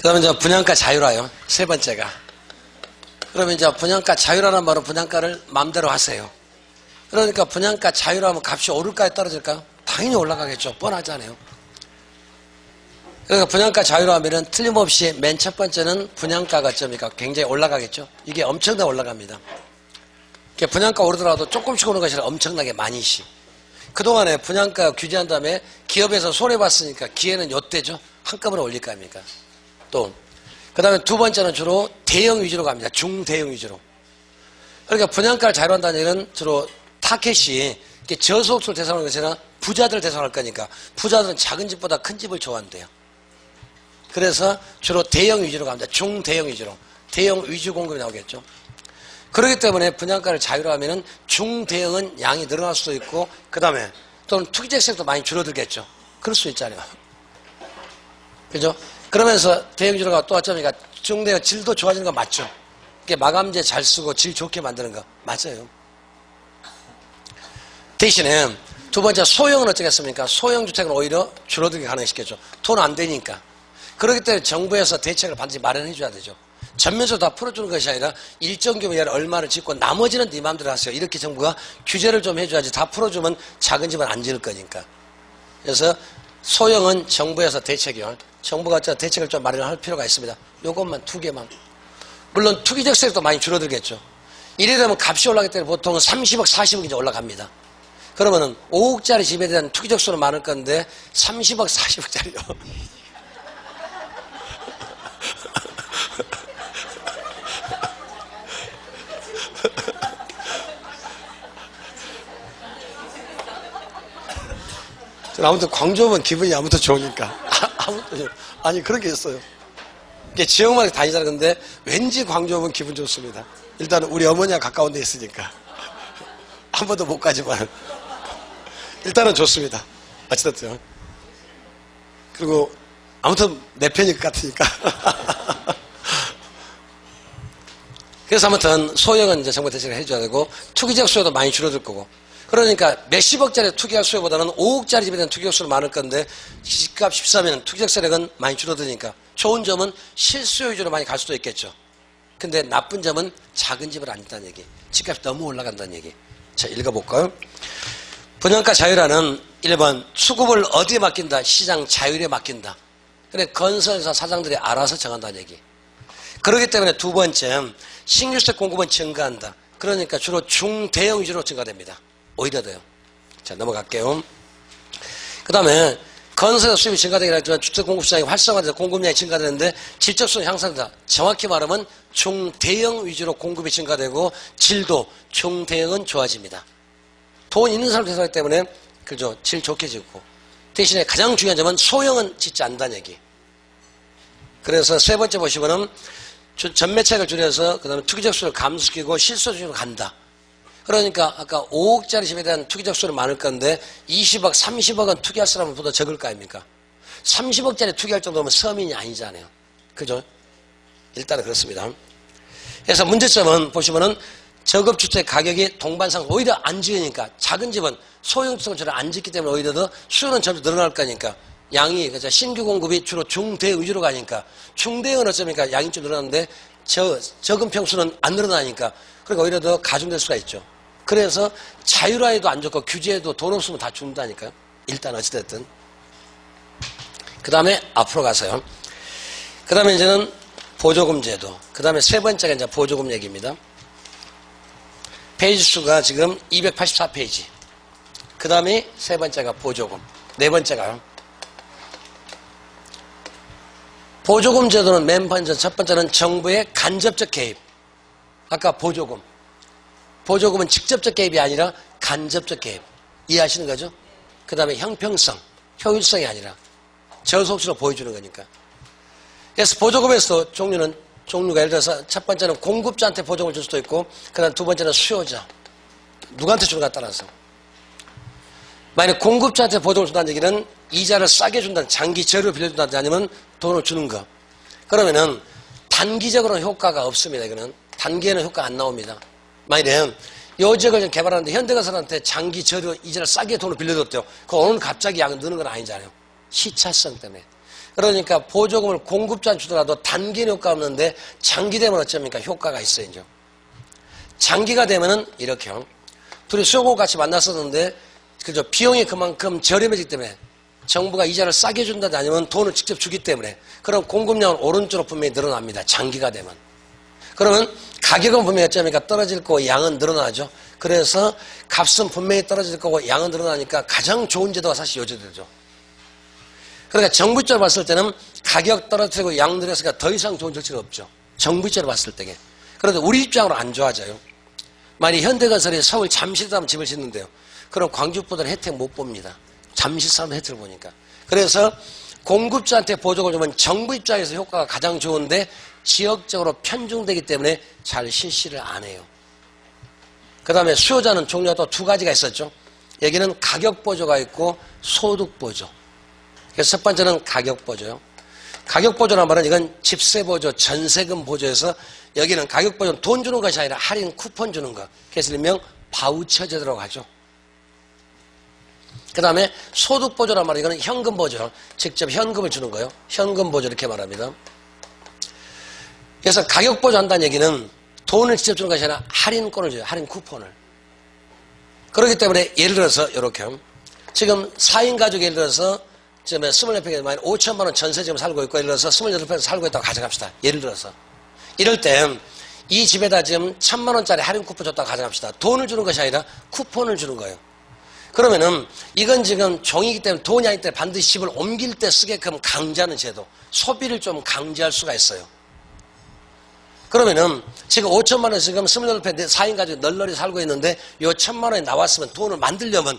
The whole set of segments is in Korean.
다음에 이제 분양가 자율화요. 세 번째가. 그러면 이제 분양가 자율화란 말은 분양가를 마음대로 하세요. 그러니까 분양가 자율화하면 값이 오를까요? 떨어질까요? 당연히 올라가겠죠. 뻔하잖아요. 그러니까 분양가 자율화하면은 틀림없이 맨 첫 번째는 분양가가 점이니까 굉장히 올라가겠죠. 이게 엄청나게 올라갑니다. 분양가 오르더라도 조금씩 오는 것이 아니라 엄청나게 많이씩. 그동안에 분양가 규제한 다음에 기업에서 손해봤으니까 기회는 요때죠. 한꺼번에 올릴 거 아닙니까? 또, 그 다음에 두 번째는 주로 대형 위주로 갑니다. 중대형 위주로. 그러니까 분양가를 자율화한다는 얘기는 주로 타켓이 저소득을 대상하는 것이 아니라 부자들을 대상할 거니까 부자들은 작은 집보다 큰 집을 좋아한대요. 그래서 주로 대형 위주로 갑니다. 중대형 위주로. 대형 위주 공급이 나오겠죠. 그렇기 때문에 분양가를 자율화하면 중대형은 양이 늘어날 수도 있고 그 다음에 또는 투기재색도 많이 줄어들겠죠. 그럴 수 있잖아요. 그죠? 그러면서 대형 위주로가 또 어쩌니까 중대형 질도 좋아지는 거 맞죠? 이게 마감재 잘 쓰고 질 좋게 만드는 거 맞아요. 대신에 두 번째 소형은 어쩌겠습니까? 소형 주택은 오히려 줄어들게 가능시켰죠. 돈 안 되니까. 그렇기 때문에 정부에서 대책을 반드시 마련해 줘야 되죠. 전면적으로 다 풀어주는 것이 아니라 일정 규모에 얼마를 짓고 나머지는 네 마음대로 하세요. 이렇게 정부가 규제를 좀 해줘야지 다 풀어주면 작은 집은 안 지을 거니까. 그래서 소형은 정부에서 대책이요. 정부가 대책을 좀 마련할 필요가 있습니다. 요것만 두 개만. 물론 투기적세도 많이 줄어들겠죠. 이래 되면 값이 올라가기 때문에 보통 30억, 40억 이제 올라갑니다. 그러면은 5억짜리 집에 대한 투기적수는 많을 건데 30억, 40억짜리요. 아무튼 광주면 기분이 아무튼 좋으니까. 아니 그렇게 했어요. 이게 지역마다 다니잖아요. 근데 왠지 광주면 기분 좋습니다. 일단은 우리 어머니와 가까운 데 있으니까. 한 번도 못 가지만 일단은 좋습니다. 어찌됐든. 그리고 아무튼 내 편일 것 같으니까. 그래서 아무튼 소형은 이제 정부 대책을 해줘야 되고 투기적 수요도 많이 줄어들 거고. 그러니까 몇십억짜리 투기할 수요보다는 5억짜리 집에 대한 투기적 수요는 많을 건데 집값 14면 투기적 세력은 많이 줄어드니까 좋은 점은 실수요 위주로 많이 갈 수도 있겠죠. 근데 나쁜 점은 작은 집을 안 짓다는 얘기. 집값이 너무 올라간다는 얘기. 자, 읽어볼까요? 분양가 자율화는 1번 수급을 어디에 맡긴다? 시장 자율에 맡긴다. 그래 건설사 사장들이 알아서 정한다는 얘기. 그렇기 때문에 두 번째 신규주택 공급은 증가한다. 그러니까 주로 중대형 위주로 증가됩니다. 오히려 더요. 자, 넘어갈게요. 그 다음에 건설사 수입이 증가되긴 하지만 주택 공급 시장이 활성화돼서 공급량이 증가되는데 질적수는 향상된다. 정확히 말하면 중대형 위주로 공급이 증가되고 질도 중대형은 좋아집니다. 돈 있는 사람 대상이기 때문에 그죠, 질 좋게 짓고 대신에 가장 중요한 점은 소형은 짓지 않는다는 얘기. 그래서 세 번째 보시면은 전매차익을 줄여서 그 다음에 투기적 수를 감소시키고 실소적으로 간다. 그러니까 아까 5억짜리 집에 대한 투기적 수는 많을 건데 20억, 30억은 투기할 사람은 보다 적을 거 아닙니까? 30억짜리 투기할 정도면 서민이 아니잖아요. 그죠? 일단은 그렇습니다. 그래서 문제점은 보시면은 저급주택 가격이 동반상 오히려 안 지으니까 작은 집은 소형주택처럼 안 짓기 때문에 오히려 더 수요는 점점 늘어날 거니까 양이 그죠? 신규 공급이 주로 중대 위주로 가니까 중대형은 어쩌니까 양이 좀 늘어나는데 적은 평수는 안 늘어나니까 그러니까 오히려 더 가중될 수가 있죠. 그래서 자율화에도 안 좋고 규제에도 돈 없으면 다 죽는다니까요. 일단 어찌됐든. 그 다음에 앞으로 가서요. 그 다음에 이제는 보조금 제도. 그 다음에 세 번째가 이제 보조금 얘기입니다. 페이지 수가 지금 284페이지. 그 다음에 세 번째가 보조금. 네 번째가요. 보조금 제도는 맨 먼저 첫 번째는 정부의 간접적 개입. 아까 보조금. 보조금은 직접적 개입이 아니라 간접적 개입. 이해하시는 거죠? 그 다음에 형평성, 효율성이 아니라 저소득으로 보여주는 거니까. 그래서 보조금에서 종류가 예를 들어서 첫 번째는 공급자한테 보조금을 줄 수도 있고 그 다음 두 번째는 수요자. 누구한테 주는가에 따라서. 만약 공급자한테 보조금을 준다는 얘기는 이자를 싸게 준다는 장기 재료를 빌려준다든지 아니면 돈을 주는 거. 그러면은 단기적으로는 효과가 없습니다. 이거는 단기에는 효과가 안 나옵니다. 만약에 요 지역을 좀 개발하는데 현대건설한테 장기 재료 이자를 싸게 돈을 빌려줬대요. 그 오늘 갑자기 양이 느는 건 아니잖아요. 시차성 때문에. 그러니까 보조금을 공급자는 주더라도 단기는 효과가 없는데 장기 되면 어쩝니까? 효과가 있어요. 이제. 장기가 되면은 이렇게요. 둘이 수요고 같이 만났었는데 그죠? 비용이 그만큼 저렴해지기 때문에 정부가 이자를 싸게 준다든지 아니면 돈을 직접 주기 때문에 그런 공급량은 오른쪽으로 분명히 늘어납니다. 장기가 되면. 그러면 가격은 분명히 어쩌니까 떨어질 거고 양은 늘어나죠. 그래서 값은 분명히 떨어질 거고 양은 늘어나니까 가장 좋은 제도가 사실 요 제도죠. 그러니까 정부 입장으로 봤을 때는 가격 떨어뜨리고 양 늘었으니까 더 이상 좋은 정책은 없죠. 정부 입장으로 봤을 때게. 그런데 우리 입장으로 안 좋아져요. 만약 현대건설이 서울 잠실에 사람 집을 짓는데요. 그럼 광주보다는 혜택 못 봅니다. 잠실 사람도 혜택을 보니까. 그래서 공급자한테 보조금을 주면 정부 입장에서 효과가 가장 좋은데 지역적으로 편중되기 때문에 잘 실시를 안 해요. 그 다음에 수요자는 종류가 또 두 가지가 있었죠. 여기는 가격보조가 있고 소득보조. 그래서 첫 번째는 가격보조요. 가격보조란 말은 이건 집세보조, 전세금 보조에서 여기는 가격보조는 돈 주는 것이 아니라 할인 쿠폰 주는 것. 그래서 일명 바우처 제도라고 하죠. 그 다음에 소득보조란 말은 이거는 현금보조. 직접 현금을 주는 거예요. 현금보조 이렇게 말합니다. 그래서 가격보조 한다는 얘기는 돈을 직접 주는 것이 아니라 할인권을 줘요. 할인 쿠폰을. 그렇기 때문에 예를 들어서 이렇게 지금 4인 가족이 예를 들어서 24평에 5천만 원 전세 지금 살고 있고 예를 들어서 28평에서 살고 있다고 가정합시다. 예를 들어서. 이럴 때 이 집에다 지금 1,000만 원짜리 할인 쿠폰 줬다고 가정합시다. 돈을 주는 것이 아니라 쿠폰을 주는 거예요. 그러면은 이건 지금 종이기 때문에 돈이 아니기 때문에 반드시 집을 옮길 때 쓰게끔 강제하는 제도. 소비를 좀 강제할 수가 있어요. 그러면은 지금 5천만 원 지금 28평 4인 가족이 널널히 살고 있는데 요 1,000만 원이 나왔으면 돈을 만들려면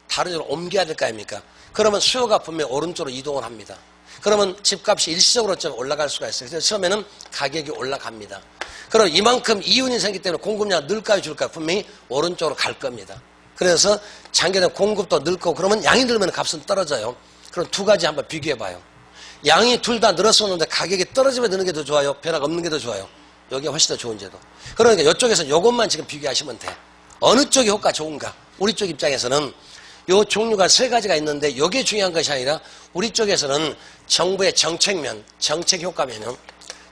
다른 데로 옮겨야 될 거 아닙니까? 그러면 수요가 분명히 오른쪽으로 이동을 합니다. 그러면 집값이 일시적으로 좀 올라갈 수가 있어요. 그래서 처음에는 가격이 올라갑니다. 그럼 이만큼 이윤이 생기기 때문에 공급量늘까요 줄까요? 분명히 오른쪽으로 갈 겁니다. 그래서 장기적으로 공급도 늘 거고 그러면 양이 늘면 값은 떨어져요. 그럼 두 가지 한번 비교해 봐요. 양이 둘 다 늘었었는데 가격이 떨어지면 느는 게 더 좋아요? 변화가 없는 게 더 좋아요? 여기가 훨씬 더 좋은 제도. 그러니까 이쪽에서 이것만 지금 비교하시면 돼. 어느 쪽이 효과 좋은가? 우리 쪽 입장에서는 요 종류가 세 가지가 있는데 이게 중요한 것이 아니라 우리 쪽에서는 정부의 정책면, 정책 효과면은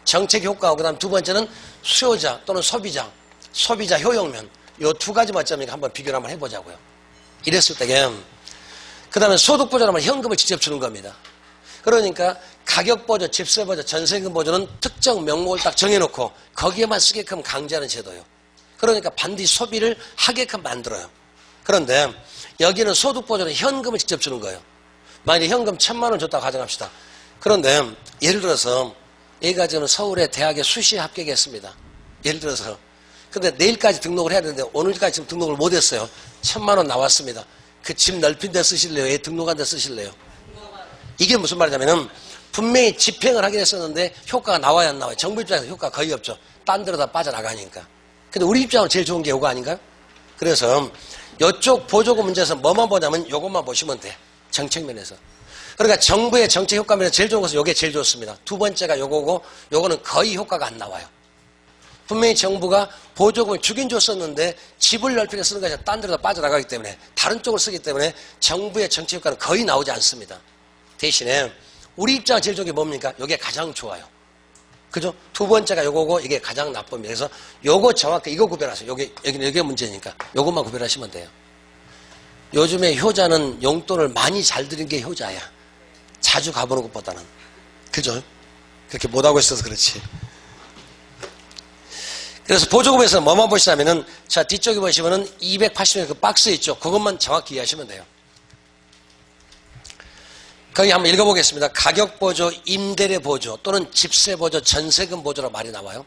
정책 효과하고 그다음 두 번째는 수요자 또는 소비자 효용면 요 두 가지 맞점이니까 한번 비교를 한번 해보자고요. 이랬을 때게 그 다음에 소득보조라면 현금을 직접 주는 겁니다. 그러니까 가격보조, 집세보조, 전세금 보조는 특정 명목을 딱 정해놓고 거기에만 쓰게끔 강제하는 제도예요. 그러니까 반드시 소비를 하게끔 만들어요. 그런데 여기는 소득보조는 현금을 직접 주는 거예요. 만약에 현금 1,000만 원 줬다고 가정합시다. 그런데 예를 들어서 얘가 지금 서울의 대학에 수시에 합격했습니다. 예를 들어서. 근데 내일까지 등록을 해야 되는데 오늘까지 지금 등록을 못했어요. 1,000만 원 나왔습니다. 그 집 넓힌 데 쓰실래요? 얘 등록한 데 쓰실래요? 이게 무슨 말이냐면은 분명히 집행을 하긴 했었는데 효과가 나와야 안 나와요. 정부 입장에서 효과가 거의 없죠. 딴 데로 다 빠져나가니까. 근데 우리 입장으로 제일 좋은 게 이거 아닌가요? 그래서 이쪽 보조금 문제에서 뭐만 보냐면 이것만 보시면 돼. 정책면에서. 그러니까 정부의 정책 효과면에서 제일 좋은 것은 이게 제일 좋습니다. 두 번째가 요거고 요거는 거의 효과가 안 나와요. 분명히 정부가 보조금을 주긴 줬었는데 집을 넓히게 쓰는 것이 아니라 딴 데로 다 빠져나가기 때문에 다른 쪽으로 쓰기 때문에 정부의 정책 효과는 거의 나오지 않습니다. 대신에 우리 입장은 제일 좋은 게 뭡니까? 이게 가장 좋아요. 그죠? 두 번째가 요거고 이게 가장 나쁩니다. 그래서 요거 정확히 이거 구별하세요. 여기 문제니까 요것만 구별하시면 돼요. 요즘에 효자는 용돈을 많이 잘 드린 게 효자야. 자주 가보는 것보다는. 그죠? 그렇게 못하고 있어서 그렇지. 그래서 보조금에서 뭐만 보시냐면은 자 뒤쪽에 보시면은 280원 그 박스 있죠. 그것만 정확히 이해하시면 돼요. 거기 한번 읽어보겠습니다. 가격보조, 임대료 보조 또는 집세보조, 전세금 보조라고 말이 나와요.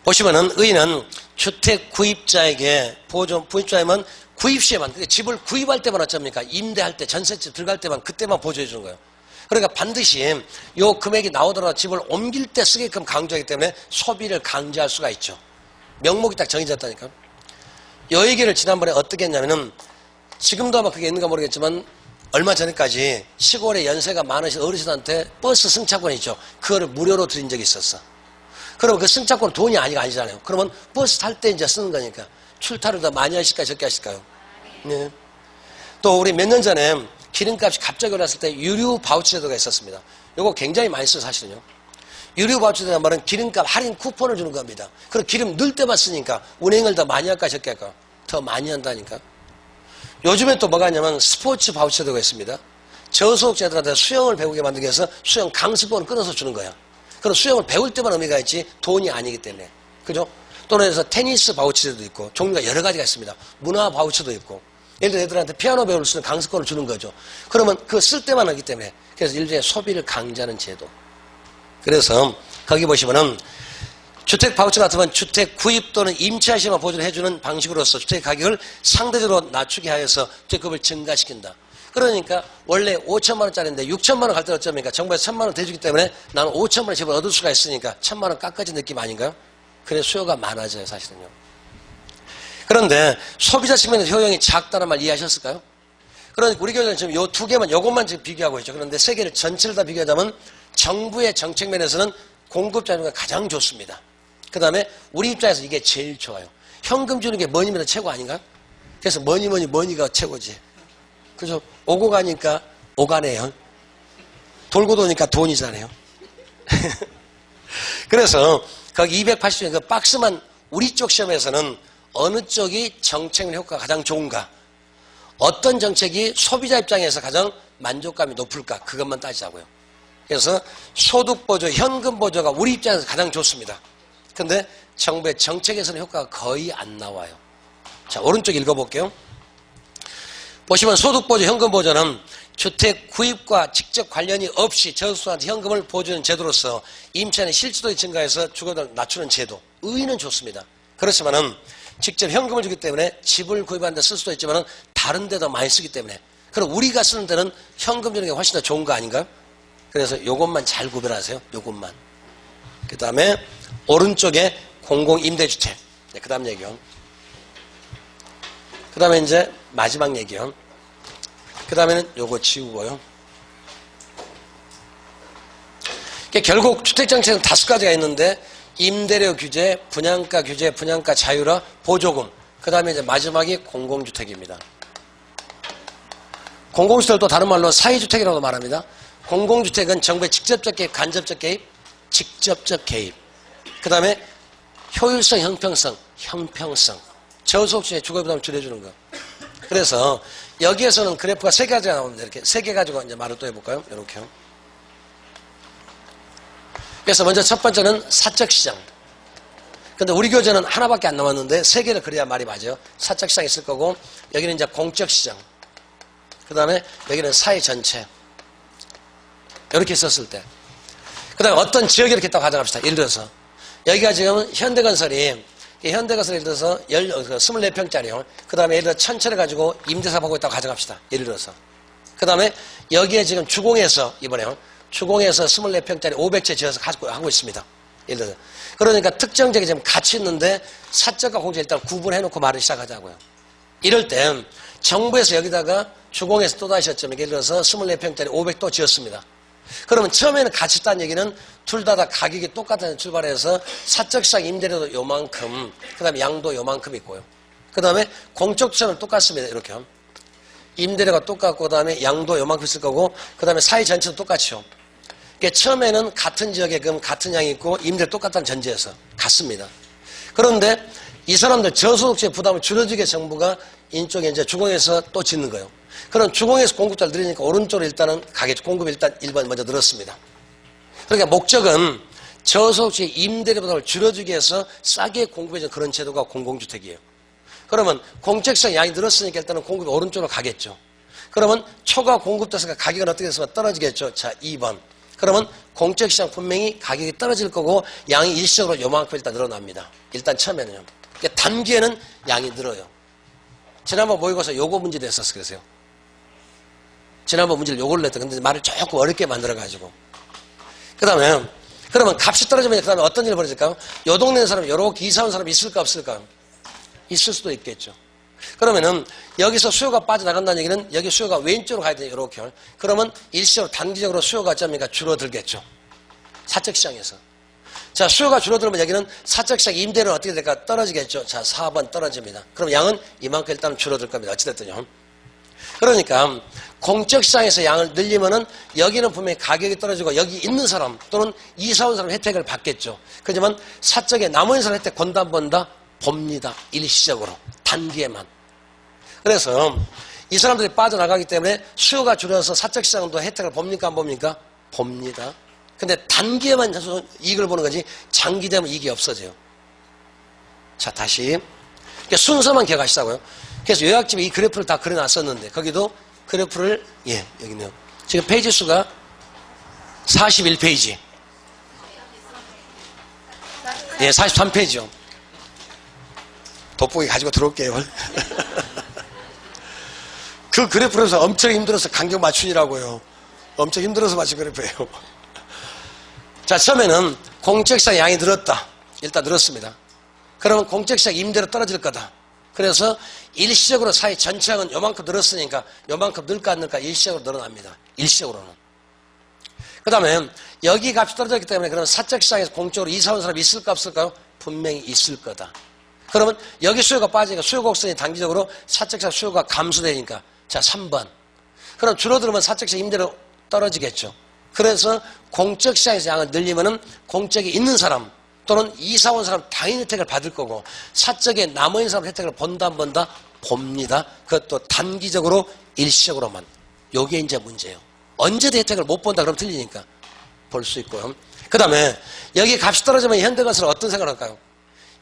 보시면은 의의는 주택 구입자에게 보조, 구입자이면 구입 시에만, 집을 구입할 때만 어쩝니까? 임대할 때, 전세집 들어갈 때만, 그때만 보조해 주는 거예요. 그러니까 반드시 요 금액이 나오더라도 집을 옮길 때 쓰게끔 강조하기 때문에 소비를 강제할 수가 있죠. 명목이 딱 정해졌다니까요. 요 얘기를 지난번에 어떻게 했냐면은 지금도 아마 그게 있는가 모르겠지만 얼마 전에까지 시골에 연세가 많으신 어르신한테 버스 승차권이 있죠. 그거를 무료로 드린 적이 있었어. 그러면 그 승차권은 돈이 아니잖아요. 그러면 버스 탈 때 이제 쓰는 거니까 출타를 더 많이 하실까요? 적게 하실까요? 네. 또 우리 몇 년 전에 기름값이 갑자기 올랐을 때 유류 바우처 제도가 있었습니다. 이거 굉장히 많이 써요, 사실은요. 유류 바우처 제도란 말은 기름값 할인 쿠폰을 주는 겁니다. 그럼 기름 넣을 때만 쓰니까 운행을 더 많이 할까 적게 할까? 더 많이 한다니까. 요즘에 또 뭐가 있냐면 스포츠 바우처 제도가 있습니다. 저소득자들한테 수영을 배우게 만들기 위해서 수영 강습권을 끊어서 주는 거야. 그럼 수영을 배울 때만 의미가 있지 돈이 아니기 때문에. 그죠? 또는 해서 테니스 바우처도 있고 종류가 여러 가지가 있습니다. 문화 바우처도 있고. 예를 들어 애들한테 피아노 배울 수 있는 강습권을 주는 거죠. 그러면 그거 쓸 때만 하기 때문에. 그래서 일종의 소비를 강제하는 제도. 그래서 거기 보시면은 주택 바우처 같으면 주택 구입 또는 임차할 시에만 보조를 해주는 방식으로서 주택 가격을 상대적으로 낮추게 하여서 주택급을 증가시킨다. 그러니까 원래 5천만 원짜리인데 6천만 원 갈 때 어쩌니까 정부에서 1천만 원 대주기 때문에 나는 5천만 원 집을 얻을 수가 있으니까 1천만 원 깎아진 느낌 아닌가요? 그래서 수요가 많아져요, 사실은요. 그런데 소비자 측면에서 효용이 작다는 말 이해하셨을까요? 그러니까 우리 교수는 지금 요 두 개만, 요것만 지금 비교하고 있죠. 그런데 세 개를 전체를 다 비교하자면 정부의 정책 면에서는 공급자료가 가장 좋습니다. 그 다음에 우리 입장에서 이게 제일 좋아요. 현금 주는 게 머니면 최고 아닌가? 그래서 머니가 최고지. 그죠? 오고 가니까 오가네요. 돌고 도니까 돈이잖아요. 그래서 거기 280년 그 박스만 우리 쪽 시험에서는 어느 쪽이 정책 효과가 가장 좋은가? 어떤 정책이 소비자 입장에서 가장 만족감이 높을까? 그것만 따지자고요. 그래서 소득보조, 현금보조가 우리 입장에서 가장 좋습니다. 근데 정부의 정책에서는 효과가 거의 안 나와요. 자, 오른쪽 읽어볼게요. 보시면 소득보조, 현금보조는 주택 구입과 직접 관련이 없이 저소득자한테 현금을 보여주는 제도로서 임차인의 실수도가 증가해서 주거비를 낮추는 제도. 의의는 좋습니다. 그렇지만은 직접 현금을 주기 때문에 집을 구입하는 데 쓸 수도 있지만은 다른 데도 많이 쓰기 때문에. 그럼 우리가 쓰는 데는 현금 주는 게 훨씬 더 좋은 거 아닌가요? 그래서 요것만 잘 구별하세요. 요것만. 그 다음에 오른쪽에 공공임대주택. 네, 그 다음 얘기요. 그 다음에 이제 마지막 얘기요. 그 다음에는 요거 지우고요. 결국 주택정책은 5가지가 있는데 임대료 규제, 분양가 규제, 분양가 자율화, 보조금. 그 다음에 이제 마지막이 공공주택입니다. 공공주택을 또 다른 말로 사회주택이라고 말합니다. 공공주택은 정부의 직접적 개입, 간접적 개입, 직접적 개입. 그 다음에 효율성, 형평성. 저소득층의 주거부담을 줄여주는 거. 그래서 여기에서는 그래프가 3가지가 나옵니다. 이렇게 3개 가지고 이제 말을 또 해볼까요? 이렇게요. 그래서 먼저 첫 번째는 사적시장. 근데 우리 교재는 하나밖에 안 남았는데 3개를 그려야 말이 맞아요. 사적시장이 있을 거고, 여기는 이제 공적시장. 그 다음에 여기는 사회 전체. 이렇게 썼을 때. 그 다음에 어떤 지역이 이렇게 딱 가져갑시다. 예를 들어서. 여기가 지금 현대건설이 예를 들어서 24평짜리요. 그 다음에 예를 들어 1000채를 가지고 임대사업 하고 있다고 가져갑시다. 예를 들어서. 그 다음에 여기에 지금 주공에서 이번에요. 주공에서 24평짜리 500채 지어서 하고 있습니다. 예를 들어서. 그러니까 특정 지역에 지금 같이 있는데 사적과 공적 일단 구분해놓고 말을 시작하자고요. 이럴 땐 정부에서 여기다가 주공에서 또다시 예를 들어서 24평짜리 500 또 지었습니다. 그러면 처음에는 같이 있다는 얘기는 둘 다 가격이 똑같은 출발해서 사적시장 임대료도 요만큼, 그 다음에 양도 요만큼 있고요. 그 다음에 공적시장은 똑같습니다. 이렇게. 임대료가 똑같고, 그 다음에 양도 요만큼 있을 거고, 그 다음에 사회 전체도 똑같죠. 그러니까 처음에는 같은 지역에 그럼 같은 양이 있고, 임대료 똑같다는 전제에서 같습니다. 그런데 이 사람들 저소득층의 부담을 줄여주게 정부가 이쪽에 이제 주공에서 또 짓는 거예요. 그럼 주공에서 공급자를 늘리니까 오른쪽으로 일단은 가겠죠. 공급이 일단 1번 먼저 늘었습니다. 그러니까 목적은 저소득층의 임대료 부담을 줄여주기 위해서 싸게 공급해주는 그런 제도가 공공주택이에요. 그러면 공적시장 양이 늘었으니까 일단은 공급이 오른쪽으로 가겠죠. 그러면 초과 공급돼서 가격은 어떻게 됐으면 떨어지겠죠. 자, 2번. 그러면 공적시장 분명히 가격이 떨어질 거고 양이 일시적으로 요만큼 일단 늘어납니다. 일단 처음에는요. 그러니까 단기에는 양이 늘어요. 지난번 모의고사 요거 문제 냈었어. 그래서요. 지난번 문제를 요걸로 냈다. 근데 말을 조금 어렵게 만들어가지고. 그 다음에, 그러면 값이 떨어지면 그 다음에 어떤 일이 벌어질까요? 요 동네 사람이 요렇게 이사 온 사람이 있을까 없을까요? 있을 수도 있겠죠. 그러면은 여기서 수요가 빠져나간다는 얘기는 여기 수요가 왼쪽으로 가야 돼요. 이렇게. 그러면 일시적으로 단기적으로 수요가 점이니까 줄어들겠죠. 사적시장에서. 자, 수요가 줄어들면 여기는 사적시장 임대료는 어떻게 될까? 떨어지겠죠. 자, 4번 떨어집니다. 그럼 양은 이만큼 일단 줄어들 겁니다. 어찌됐든요. 그러니까 공적시장에서 양을 늘리면은 여기는 분명히 가격이 떨어지고 여기 있는 사람 또는 이사 온 사람 혜택을 받겠죠. 그렇지만 사적에 나머지 사람 혜택 본다 안 본다? 봅니다. 일시적으로. 단기에만. 그래서 이 사람들이 빠져나가기 때문에 수요가 줄어서 사적시장도 혜택을 봅니까 안 봅니까? 봅니다. 근데 단기에만 이익을 보는 거지 장기 되면 이익이 없어져요. 자, 다시. 그러니까 순서만 기억하시자고요. 그래서 요약집에 이 그래프를 다 그려놨었는데 거기도 그래프를 여기 있네요. 지금 페이지 수가 41페이지. 43페이지요. 돋보기 가지고 들어올게요. 그 그래프에서 엄청 힘들어서 간격 맞추느라고요. 엄청 힘들어서 맞춘 그래프예요. 자, 처음에는 공적시장 양이 늘었다. 일단 늘었습니다. 그러면 공적시장 임대료 떨어질 거다. 그래서 일시적으로 사회 전체양은 요만큼 늘었으니까 요만큼 늘까 안 늘까 일시적으로 늘어납니다. 일시적으로는. 그 다음에 여기 값이 떨어졌기 때문에 그러면 사적시장에서 공적으로 이사 온 사람이 있을까 없을까요? 분명히 있을 거다. 그러면 여기 수요가 빠지니까 수요 곡선이 단기적으로 사적시장 수요가 감소되니까 자 3번. 그럼 줄어들면 사적시장 임대료 떨어지겠죠. 그래서 공적시장에서 양을 늘리면은 공적이 있는 사람 또는 이사 온 사람 당연히 혜택을 받을 거고 사적에 남아있는 사람 혜택을 본다 안 본다? 봅니다. 그것도 단기적으로 일시적으로만. 요게 이제 문제예요. 언제도 혜택을 못 본다 그러면 틀리니까 볼 수 있고요. 그 다음에 여기 값이 떨어지면 현대건설은 어떤 생각을 할까요?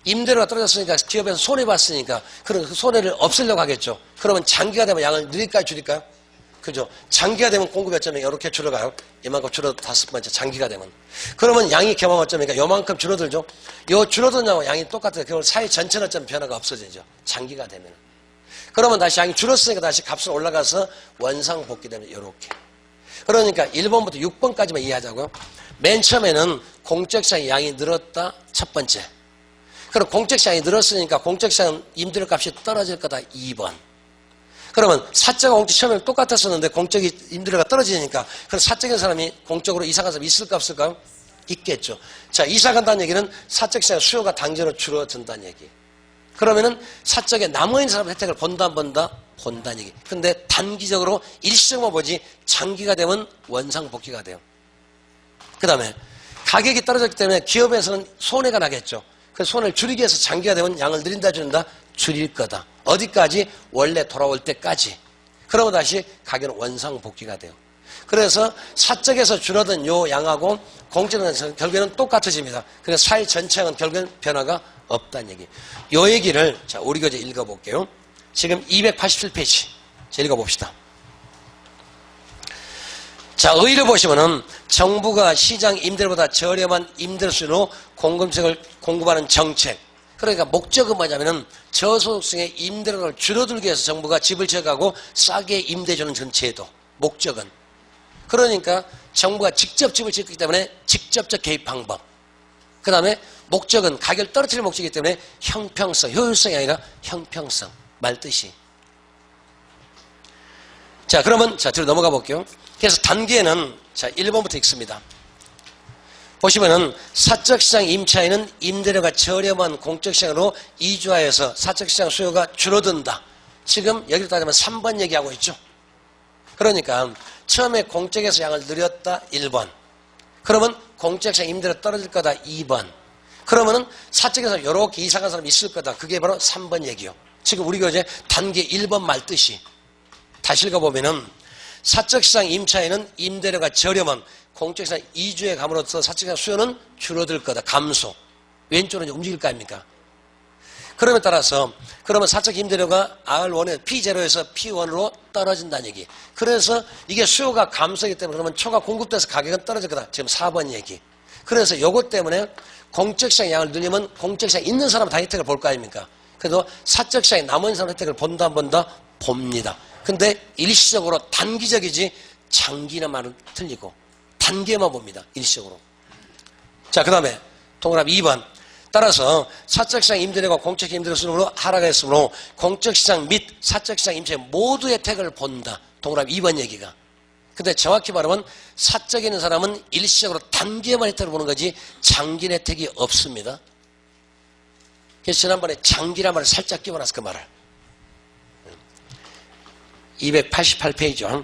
임대료가 떨어졌으니까 기업에서 손해봤으니까 그런 그 손해를 없애려고 하겠죠. 그러면 장기가 되면 양을 늘릴까요 줄일까요? 그죠? 장기가 되면 공급 몇 점이 이렇게 줄어가요. 이만큼 줄어도 5번째 장기가 되면. 그러면 양이 개방 어점이니까 요만큼 줄어들죠. 요 줄어든 양과 양이 똑같아요. 그걸 사회 전체 어점 변화가 없어지죠. 장기가 되면. 그러면 다시 양이 줄었으니까 다시 값은 올라가서 원상복귀되면 이렇게. 그러니까 1번부터 6번까지만 이해하자고요. 맨 처음에는 공적시장의 양이 늘었다. 첫 번째. 그럼 공적시장이 늘었으니까 공적시장 임대료 값이 떨어질 거다. 2번. 그러면 사적과 공적 처음에는 똑같았었는데 공적이 임대료가 떨어지니까 그럼 사적인 사람이 공적으로 이사간 사람이 있을까 없을까요? 있겠죠. 자, 이사간다는 얘기는 사적 시장 수요가 단기적으로 줄어든다는 얘기. 그러면은 사적에 남아있는 사람 혜택을 본다 안 본다? 본다는 얘기. 근데 단기적으로 일시적으로 보지 장기가 되면 원상복귀가 돼요. 그 다음에 가격이 떨어졌기 때문에 기업에서는 손해가 나겠죠. 그래서 손해를 줄이기 위해서 장기가 되면 양을 늘린다 줄인다? 줄일 거다. 어디까지? 원래 돌아올 때까지. 그러고 다시 가격은 원상복귀가 돼요. 그래서 사적에서 줄어든 요 양하고 공적에서 결국에는 똑같아집니다. 그래서 사회 전체는 결국에는 변화가 없다는 얘기. 요 얘기를 자 우리 교재 읽어볼게요. 지금 287페이지. 자, 읽어봅시다. 자, 의의를 보시면은 정부가 시장 임대료보다 저렴한 임대료수로 공급책을 공급하는 정책. 그러니까 목적은 뭐냐면은 저소득층의 임대료를 줄어들기 위해서 정부가 집을 지어가고 싸게 임대해주는 전 제도. 목적은. 그러니까 정부가 직접 집을 짓기 때문에 직접적 개입 방법. 그 다음에 목적은 가격을 떨어뜨리는 목적이기 때문에 형평성, 효율성이 아니라 형평성. 말뜻이. 자, 그러면 자 뒤로 넘어가 볼게요. 그래서 단계는 자 1번부터 읽습니다. 보시면은 사적시장 임차인은 임대료가 저렴한 공적시장으로 이주하여서 사적시장 수요가 줄어든다. 지금 여기로 따지면 3번 얘기하고 있죠. 그러니까 처음에 공적에서 양을 늘렸다 1번. 그러면 공적시장 임대료 떨어질 거다 2번. 그러면은 사적에서 이렇게 이상한 사람이 있을 거다. 그게 바로 3번 얘기요. 지금 우리 교재 단계 1번 말뜻이. 다시 읽어보면은 사적시장 임차인은 임대료가 저렴한 공적시장 이주에 감으로써 사적시장 수요는 줄어들 거다. 감소. 왼쪽으로 움직일 거 아닙니까? 그럼에 따라서 그러면 사적 임대료가 R1에 P0에서 P1으로 떨어진다는 얘기. 그래서 이게 수요가 감소하기 때문에 그러면 초과 공급돼서 가격은 떨어질 거다. 지금 4번 얘기. 그래서 이것 때문에 공적시장 양을 늘리면 공적시장 있는 사람은 다 혜택을 볼 거 아닙니까? 그래도 사적시장에 남은 사람 혜택을 본다 안 본다? 봅니다. 근데 일시적으로 단기적이지 장기는 말은 틀리고 단계만 봅니다. 일시적으로. 자, 그 다음에 동그라미 2번. 따라서 사적시장 임대료가 공적시장 임대료 수준으로 하락했으므로 공적시장 및 사적시장 임차에 모두 혜택을 본다. 동그라미 2번 얘기가. 근데 정확히 말하면 사적에 있는 사람은 일시적으로 단계만 혜택을 보는 거지 장기 혜택이 없습니다. 그래서 지난번에 장기란 말을 살짝 끼워놨어 그 말을. 288페이지죠.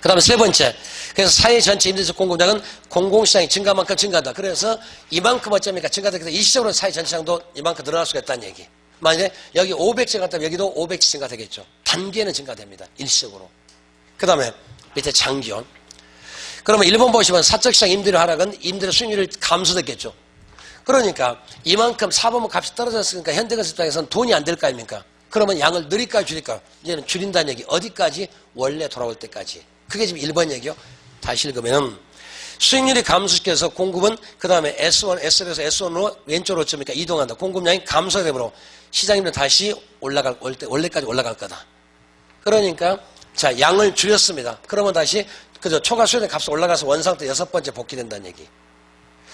그 다음에 세 번째. 그래서 사회 전체 임대차 공급량은 공공시장이 증가만큼 증가한다. 그래서 이만큼 어쩌니까 증가되기 때문에 일시적으로 사회 전체량도 이만큼 늘어날 수가 있다는 얘기. 만약에 여기 500 증가했다면 여기도 500 증가되겠죠. 단계는 증가됩니다. 일시적으로. 그 다음에 밑에 장기요. 그러면 1번 보시면 사적시장 임대료 하락은 임대료 수익률이 감소됐겠죠. 그러니까 이만큼 사범 값이 떨어졌으니까 현대건설 입장에서는 돈이 안 될 거 아닙니까? 그러면 양을 늘릴까 줄일까? 이제는 줄인다는 얘기. 어디까지? 원래 돌아올 때까지. 그게 지금 1번 얘기요. 다시 읽으면 수익률이 감소시켜서 공급은 그 다음에 S1, S1에서 S1으로 왼쪽으로 어쩌니까 이동한다. 공급량이 감소되므로 시장임대는 다시 원래까지 올라갈 거다. 그러니까 자 양을 줄였습니다. 그러면 다시 그저 초과 수요의 값이 올라가서 원상태 6번째 복귀된다는 얘기.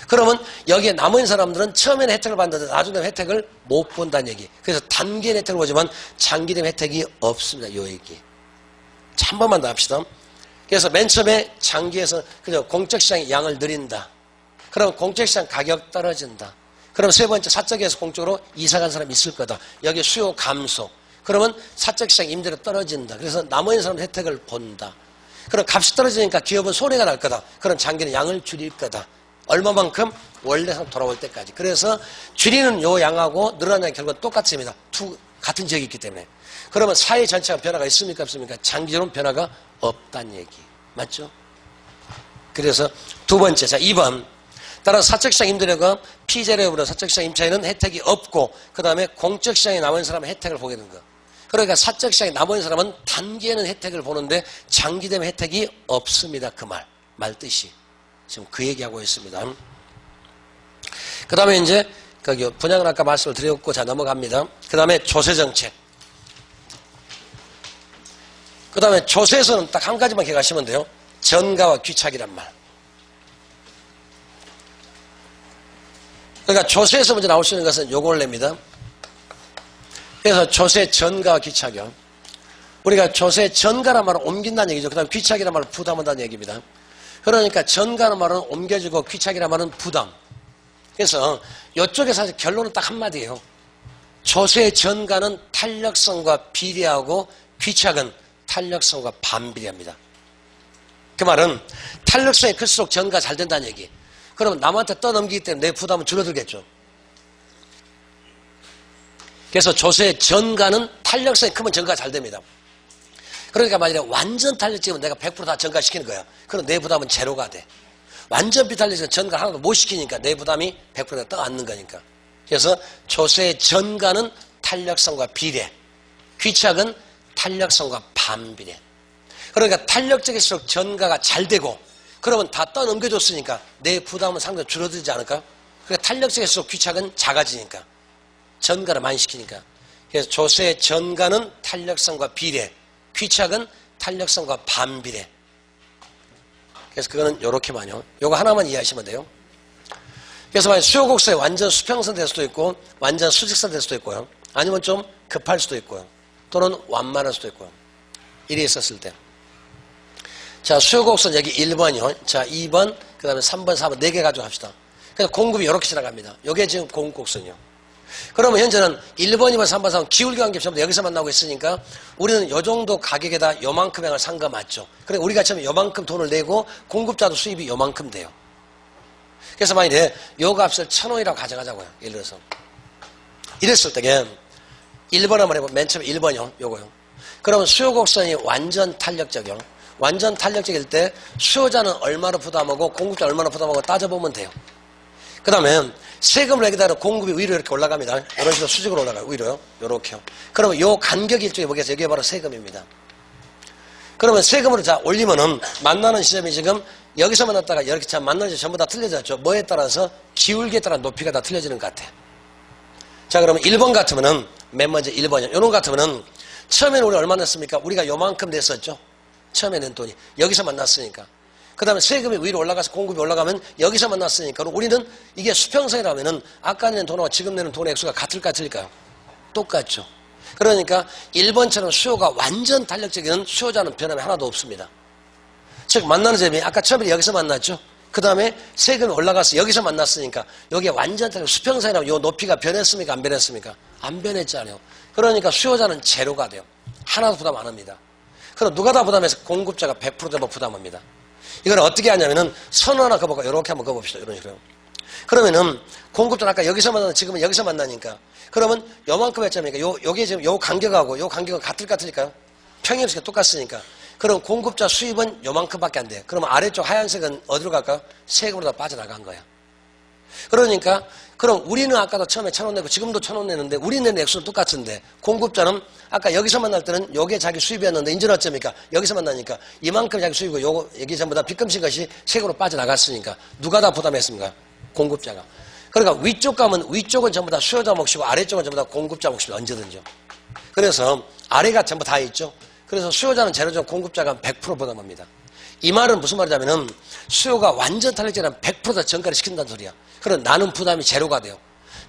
그러면 여기에 남은 사람들은 처음에는 혜택을 받는데 나중에 혜택을 못 본다는 얘기. 그래서 단기의 혜택을 보지만 장기된 혜택이 없습니다. 요 얘기. 자, 한 번만 더 합시다. 그래서 맨 처음에 장기에서 그저 공적시장의 양을 늘린다. 그럼 공적시장 가격 떨어진다. 그럼 세 번째 사적에서 공적으로 이사간 사람이 있을 거다. 여기 수요 감소. 그러면 사적시장 임대료 떨어진다. 그래서 남은 사람 혜택을 본다. 그럼 값이 떨어지니까 기업은 손해가 날 거다. 그럼 장기는 양을 줄일 거다. 얼마만큼? 원래 돌아올 때까지. 그래서 줄이는 요 양하고 늘어나는 결과는 똑같습니다. 같은 지역이 있기 때문에. 그러면 사회 전체가 변화가 있습니까? 없습니까? 장기적으로는 변화가 없다는 얘기. 맞죠? 그래서 두 번째. 자, 2번. 따라서 사적시장 임대료가 피자료보다 사적시장 임차에는 혜택이 없고 그 다음에 공적시장에 남은 사람은 혜택을 보게 되는 거. 그러니까 사적시장에 남은 사람은 단기에는 혜택을 보는데 장기 되면 혜택이 없습니다. 그 말 뜻이. 지금 그 얘기하고 있습니다. 그 다음에 이제 거기 분양은 아까 말씀을 드렸고 자 넘어갑니다. 그 다음에 조세정책. 그 다음에 조세에서는 딱 한 가지만 기억하시면 돼요. 전가와 귀착이란 말. 그러니까 조세에서 먼저 나올 수 있는 것은 요걸 냅니다. 그래서 조세 전가와 귀착이요. 우리가 조세 전가란 말은 옮긴다는 얘기죠. 그 다음에 귀착이란 말은 부담한다는 얘기입니다. 그러니까 전가는 말은 옮겨주고 귀착이란 말은 부담. 그래서 이쪽에 사실 결론은 딱 한마디예요. 조세 전가는 탄력성과 비례하고 귀착은 탄력성과 반비례합니다. 그 말은 탄력성이 클수록 전가 잘 된다는 얘기. 그러면 남한테 떠넘기기 때문에 내 부담은 줄어들겠죠. 그래서 조세 전가는 탄력성이 크면 전가가 잘 됩니다. 그러니까 만약에 완전 탄력적이면 내가 100% 다 전가시키는 거야. 그럼 내 부담은 제로가 돼. 완전 비탄력적인 전가 하나도 못 시키니까 내 부담이 100% 떠안는 거니까. 그래서 조세 전가는 탄력성과 비례, 귀착은 탄력성과 반비례. 그러니까 탄력적일수록 전가가 잘 되고 그러면 다 떠넘겨줬으니까 내 부담은 상당히 줄어들지 않을까? 그러니까 탄력적일수록 귀착은 작아지니까. 전가를 많이 시키니까. 그래서 조세 전가는 탄력성과 비례, 귀착은 탄력성과 반비례. 그래서 그거는 요렇게만요. 요거 하나만 이해하시면 돼요. 그래서 만약 수요곡선이 완전 수평선 될 수도 있고 완전 수직선 될 수도 있고요. 아니면 좀 급할 수도 있고요. 또는 완만할 수도 있고요. 이래 있었을 때. 자, 수요곡선 여기 1번이요. 자, 2번, 그 다음에 3번, 4번 4개 가져갑시다. 그래서 공급이 이렇게 지나갑니다. 요게 지금 공급곡선이요. 그러면 현재는 1번, 2번, 3번, 4번 기울기관계 전부 여기서 만나고 있으니까 우리는 요 정도 가격에다 요만큼 양을 산 거 맞죠. 그래 우리가 처음에 요만큼 돈을 내고 공급자도 수입이 요만큼 돼요. 그래서 만약에 요 값을 1,000원이라고 가져가자고요. 예를 들어서. 이랬을 때게 1번 한번 해보면 맨 처음에 1번이요. 요거요. 그러면 수요곡선이 완전 탄력적이요. 완전 탄력적일 때 수요자는 얼마나 부담하고 공급자 얼마나 부담하고 따져보면 돼요. 그 다음에 세금을 내게 따라 공급이 위로 이렇게 올라갑니다. 이런 식으로 수직으로 올라가요. 위로요. 요렇게요. 그러면 요 간격이 일종의 뭐겠어요? 이게 바로 세금입니다. 그러면 세금으로 자 올리면은 만나는 지점이 지금 여기서 만났다가 이렇게 자 만나는 지점 전부 다 틀려졌죠. 뭐에 따라서 기울기에 따라 높이가 다 틀려지는 것 같아. 자 그러면 1번 같으면은 맨 먼저 1번이요. 요런 같으면은 처음에는 우리 얼마 냈습니까? 우리가 요만큼 냈었죠. 처음에 낸 돈이 여기서 만났으니까. 그 다음에 세금이 위로 올라가서 공급이 올라가면 여기서 만났으니까 우리는 이게 수평선이라면은 아까 낸 돈하고 지금 내는 돈의 액수가 같을까 틀릴까요? 똑같죠. 그러니까 1번처럼 수요가 완전 탄력적인 수요자는 변함이 하나도 없습니다. 즉 만나는 점이 아까 처음에 여기서 만났죠. 그 다음에 세금이 올라가서 여기서 만났으니까 여기에 완전 탄력 수평선이라면 요 높이가 변했습니까? 안 변했습니까? 안 변했잖아요. 그러니까 수요자는 제로가 돼요. 하나도 부담 안 합니다. 그럼 누가 다 부담해서 공급자가 100% 대부분 부담합니다. 이건 어떻게 하냐면은 선 하나 그어볼까? 이렇게 한번 그어봅시다. 이런 식으로. 그러면은 공급자는 아까 여기서 만나는 지금은 여기서 만나니까 그러면 요만큼 했잖아요. 요게 지금 요 간격하고 요 간격은 같을까요? 평행 없이 똑같으니까. 그럼 공급자 수입은 요만큼밖에 안 돼. 그러면 아래쪽 하얀색은 어디로 갈까요? 세금으로 다 빠져나간 거야. 그러니까 그럼 우리는 아까도 처음에 1,000원 내고 지금도 1,000원 내는데 우리 내는 액수는 똑같은데 공급자는 아까 여기서 만날 때는 요게 자기 수입이었는데 이제는 어쩌니까 여기서 만나니까 이만큼 자기 수입이고 요거 여기 전부 다 빚금신 것이 세금으로 빠져나갔으니까 누가 다 부담했습니까? 공급자가. 그러니까 위쪽 가면 위쪽은 전부 다 수요자 몫이고 아래쪽은 전부 다 공급자 몫입니다. 언제든지요. 그래서 아래가 전부 다 있죠. 그래서 수요자는 제로죠. 공급자가 100% 부담합니다. 이 말은 무슨 말이냐면은 수요가 완전 탄력제라면 100% 다 전가를 시킨다는 소리야. 그럼 나는 부담이 제로가 돼요.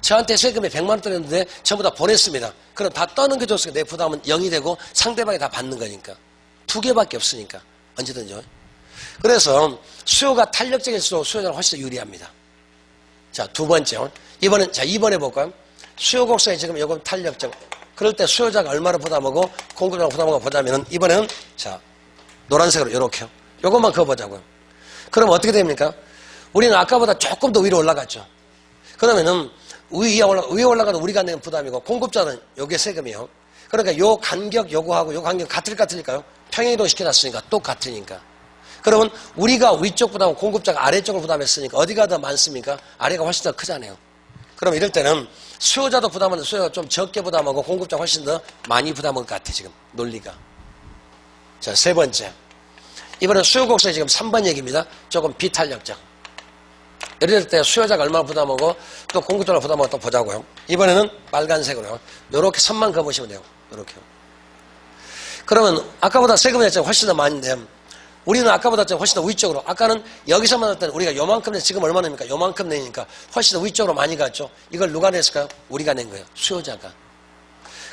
저한테 세금이 100만 원 떨었는데 전부 다 보냈습니다. 그럼 다 떠넘겨줬으니까 내 부담은 0이 되고 상대방이 다 받는 거니까. 두 개밖에 없으니까. 언제든지요. 그래서 수요가 탄력적일수록 수요자는 훨씬 더 유리합니다. 자, 두 번째. 이번에 볼까요? 수요 곡선이 지금 요금 탄력적. 그럴 때 수요자가 얼마나 부담하고 공급자가 부담하고 보자면은 이번에는 자, 노란색으로 요렇게요. 요것만 그어보자고요. 그럼 어떻게 됩니까? 우리는 아까보다 조금 더 위로 올라갔죠. 그러면은 위에 올라가도 우리가 내는 부담이고 공급자는 요게 세금이요. 그러니까 요 간격 요거하고 요 간격 같을까요? 평행이동 시켜놨으니까 똑같으니까. 그러면 우리가 위쪽 부담하고 공급자가 아래쪽을 부담했으니까 어디가 더 많습니까? 아래가 훨씬 더 크잖아요. 그럼 이럴 때는 수요자도 부담하는데 수요자가 좀 적게 부담하고 공급자가 훨씬 더 많이 부담할 것 같아 지금 논리가. 자, 세 번째. 이번엔 수요곡선이 지금 3번 얘기입니다. 조금 비탄력적. 이럴 때 수요자가 얼마나 부담하고 또 공급자가 부담하고 또 보자고요. 이번에는 빨간색으로요. 요렇게 선만 그어보시면 돼요. 요렇게요. 그러면 아까보다 세금 냈잖아요. 훨씬 더 많은데 우리는 아까보다 좀 훨씬 더 위쪽으로. 아까는 여기서만 할 때는 우리가 요만큼 내 지금 얼마 냅니까? 요만큼 내니까 훨씬 더 위쪽으로 많이 갔죠. 이걸 누가 냈을까요? 우리가 낸 거예요. 수요자가.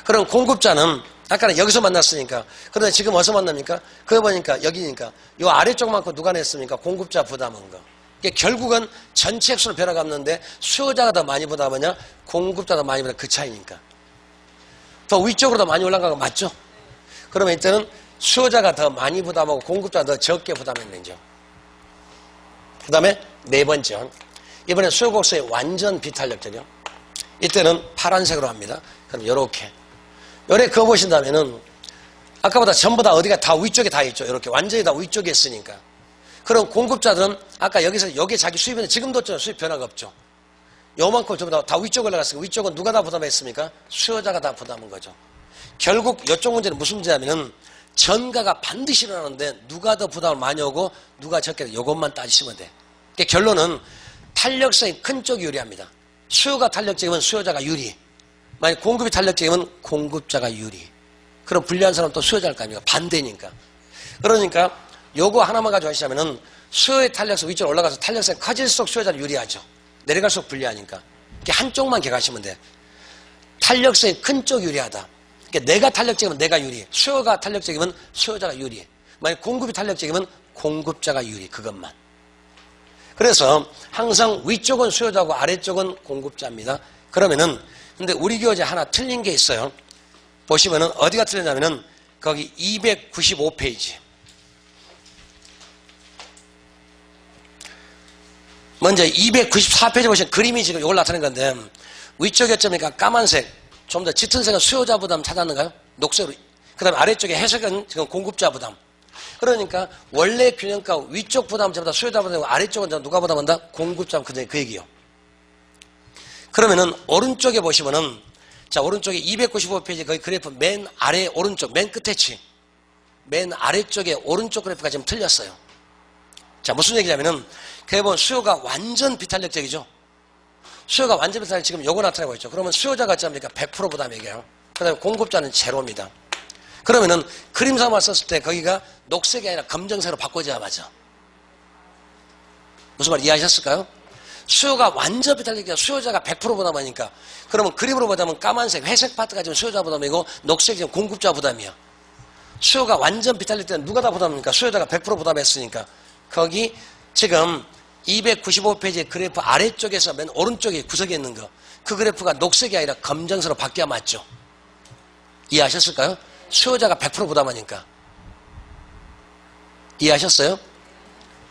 그럼 공급자는 아까는 여기서 만났으니까. 그런데 지금 어디서 만납니까? 그거 보니까 여기니까. 요 아래쪽만큼 누가 냈습니까? 공급자 부담한 거. 이게 결국은 전체 액수를 변화감는데 수요자가 더 많이 부담하냐? 공급자가 더 많이 부담하냐? 그 차이니까. 더 위쪽으로 더 많이 올라간 거 맞죠? 그러면 이때는 수요자가 더 많이 부담하고 공급자가 더 적게 부담했는죠. 그 다음에 네 번째. 이번에 수요곡선이 완전 비탄력적이요. 이때는 파란색으로 합니다. 그럼 요렇게. 요래 그어보신다면은 아까보다 전부 다 어디가 다 위쪽에 다 있죠. 이렇게 완전히 다 위쪽에 있으니까. 그럼 공급자들은 아까 여기서 여기에 자기 수입인데 지금도 수입 변화가 없죠. 요만큼 전부 다 위쪽으로 올라갔으니까 위쪽은 누가 다 부담했습니까? 수요자가 다 부담한 거죠. 결국 이쪽 문제는 무슨 문제냐면은 전가가 반드시 일어나는데 누가 더 부담을 많이 오고 누가 적게 이것만 따지시면 돼. 그러니까 결론은 탄력성이 큰 쪽이 유리합니다. 수요가 탄력적이면 수요자가 유리. 만약 공급이 탄력적이면 공급자가 유리. 그럼 불리한 사람은 또 수요자일 거 아닙니까? 반대니까. 그러니까 요거 하나만 가지고 하시자면은 수요의 탄력성 위쪽으로 올라가서 탄력성이 커질수록 수요자는 유리하죠. 내려갈수록 불리하니까. 한쪽만 기억하시면 돼. 탄력성이 큰 쪽 유리하다. 그러니까 내가 탄력적이면 내가 유리. 수요가 탄력적이면 수요자가 유리. 만약 공급이 탄력적이면 공급자가 유리. 그것만. 그래서 항상 위쪽은 수요자고 아래쪽은 공급자입니다. 그러면은 근데 우리 교재 하나 틀린 게 있어요. 보시면은 어디가 틀렸냐면은 거기 295페이지. 먼저 294페이지 보시면 그림이 지금 이걸 나타낸 건데 위쪽에 점이니까 까만색 좀 더 짙은 색은 수요자 부담 찾았는가요? 녹색으로. 그 다음에 아래쪽에 회색은 지금 공급자 부담. 그러니까 원래 균형가 위쪽 부담 전부 다 수요자 부담이고 아래쪽은 누가 부담한다? 공급자 부담. 그 얘기요. 그러면은 오른쪽에 보시면은 자 오른쪽에 295페이지 거기 그래프 맨 아래 오른쪽 맨 끝에 치. 맨 아래쪽에 오른쪽 그래프가 지금 틀렸어요. 자 무슨 얘기냐면은 그게 보면 수요가 완전 비탄력적이죠. 수요가 완전 비탄력 지금 요거 나타나고 있죠. 그러면 수요자가 어찌합니까? 100% 부담 얘기해요. 그 다음에 공급자는 제로입니다. 그러면은 그림 삼아 썼을 때 거기가 녹색이 아니라 검정색으로 바꿔줘야죠. 무슨 말 이해하셨을까요? 수요가 완전 비탄력이니까 수요자가 100% 부담하니까 그러면 그림으로 보자면 까만색, 회색 파트가 지금 수요자 부담이고 녹색이 지금 공급자 부담이야. 수요가 완전 비탄력 때는 누가 다 부담합니까? 수요자가 100% 부담했으니까 거기 지금 295페이지 그래프 아래쪽에서 맨 오른쪽에 구석에 있는 거 그 그래프가 녹색이 아니라 검정색으로 바뀌어야 맞죠. 이해하셨을까요? 수요자가 100% 부담하니까. 이해하셨어요?